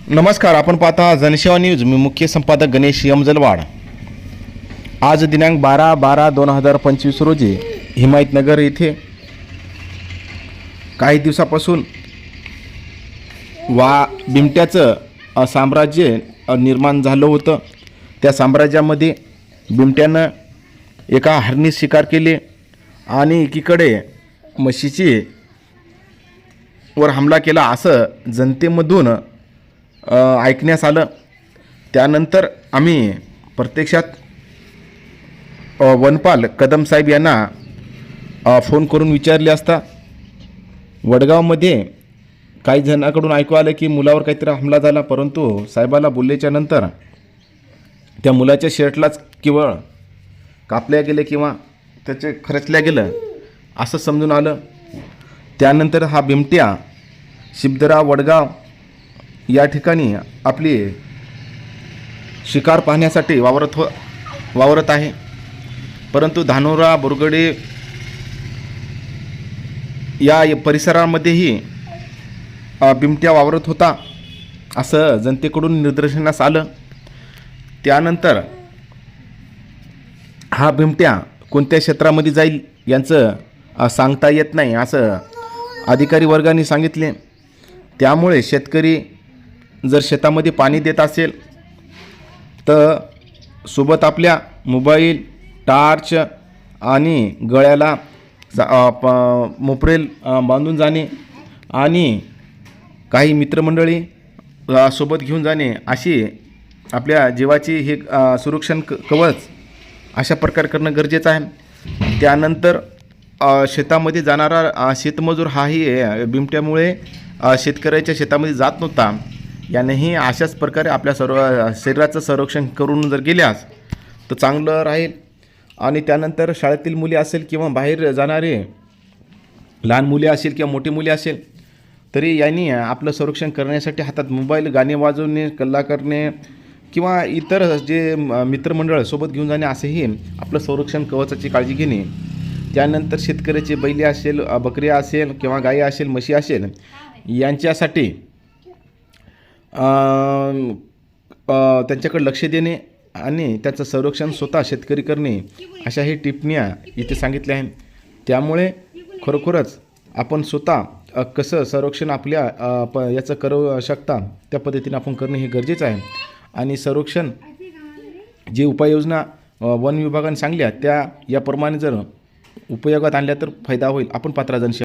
नमस्कार, आपण पाहता जनसेवा न्यूज. मी मुख्य संपादक गणेश यमजलवाड. आज दिनांक 12/12/2025 रोजी हिमायतनगर येथे काही दिवसापासून बिबट्याचं साम्राज्य निर्माण झालं होतं. त्या साम्राज्यामध्ये बिबट्यानं एका हरणीस शिकार केले आणि एकीकडे म्हशीची वर हमला केला असं जनतेमधून ऐकण्यास आलं. त्यानंतर आम्ही प्रत्यक्षात वनपाल कदम साहेब यांना फोन करून विचारले असता वडगावमध्ये काही जणांकडून ऐकू आलं की मुलावर काहीतरी हमला झाला, परंतु साहेबाला बोलल्याच्या नंतर त्या मुलाच्या शर्टलाच केवळ कापल्या गेले किंवा त्याचे खरचल्या गेलं असं समजून आलं. त्यानंतर हा बिबट्या शिबदरा वडगाव या ठिकाणी आपली शिकार पाहण्यासाठी वावरत आहे. परंतु धानोरा बोरगडे या परिसरामध्येही बिबट्या वावरत होता असं जनतेकडून निदर्शनास आलं. त्यानंतर हा बिबट्या कोणत्या क्षेत्रामध्ये जाईल यांचं सांगता येत नाही असं अधिकारी वर्गाने सांगितले. त्यामुळे शेतकरी जर शेतामध्ये पाणी देत असेल तर सोबत आपल्या मोबाईल, टॉर्च आणि गळ्याला मोपरेल बांधून जाणे आणि काही मित्रमंडळी सोबत घेऊन जाणे अशी आपल्या जीवाची हे सुरक्षण कवच अशा प्रकारे करणं गरजेचं आहे. त्यानंतर शेतामध्ये जाणारा शेतमजूर हाही बिबट्यामुळे शेतकऱ्याच्या शेतामध्ये जात नव्हता. यानेही अशाच प्रकारे आपल्या शरीराचं संरक्षण करून जर गेल्यास तर चांगलं राहील. आणि त्यानंतर शाळेतील मुले असेल किंवा बाहेर जाणारे लहान मुले असेल किंवा मोठी मुले असेल तरी यांनी आपलं संरक्षण करण्यासाठी हातात मोबाईल, गाणे वाजवणे, कल्ला करणे किंवा इतर जे मित्रमंडळ सोबत घेऊन जाणे असेही आपलं संरक्षण कवचाची काळजी घेणे. त्यानंतर शेतकऱ्याचे बैले असेल, बकऱ्या असेल किंवा गायी असेल, म्हशी असेल यांच्यासाठी त्यांच्याकडे लक्ष देणे आणि त्याचं संरक्षण स्वतः शेतकरी करणे अशाही टिप्पण्या इथे सांगितल्या आहेत. त्यामुळे खरोखरच आपण स्वतः कसं संरक्षण आपल्या याचं करू शकता त्या पद्धतीने आपण करणे हे गरजेचं आहे. आणि संरक्षण जे उपाययोजना वन विभागाने सांगल्या त्या याप्रमाणे जर उपयोगात आणल्या तर फायदा होईल. आपण पात्रा जनसेवा